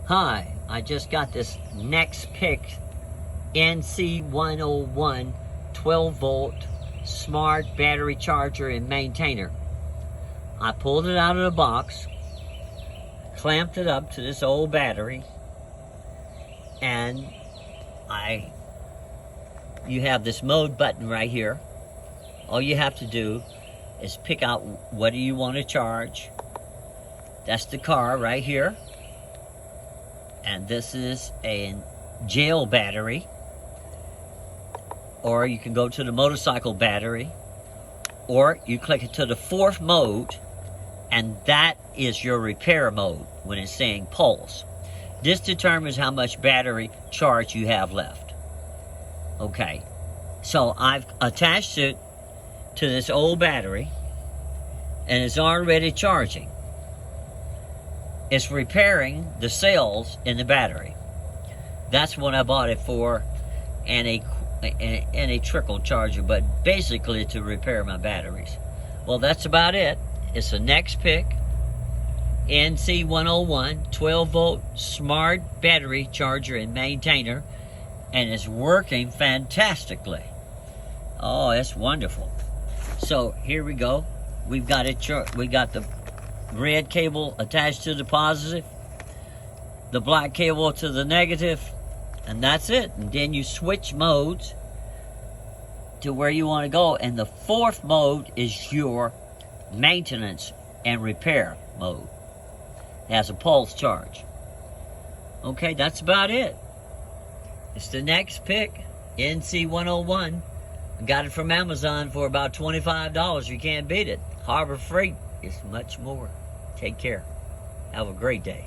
Hi, I just got this Nexpeak NC101 12-volt smart battery charger and maintainer. I pulled it out of the box, clamped it up to this old battery, and you have this mode button right here. All you have to do is pick out what do you want to charge. That's the car right here. And this is a jail battery, or you can go to the motorcycle battery, or you click it to the fourth mode, and that is your repair mode when it's saying pulse. This determines how much battery charge you have left. Okay, so I've attached it to this old battery, and it's already charging. It's repairing the cells in the battery. That's what I bought it for, and a trickle charger, but basically to repair my batteries. Well, that's about it. It's a Nexpeak NC101 12-volt smart battery charger and maintainer, and it's working fantastically. Oh, it's wonderful. So here we go. We've got it. We got the red cable attached to the positive, the black cable to the negative, and that's it. And then you switch modes to where you want to go, and the fourth mode is your maintenance and repair mode. It has a pulse charge. Okay, that's about it. It's the Nexpeak NC101. I got it from Amazon for about $25. You can't beat it. Harbor Freight is much more. Take care. Have a great day.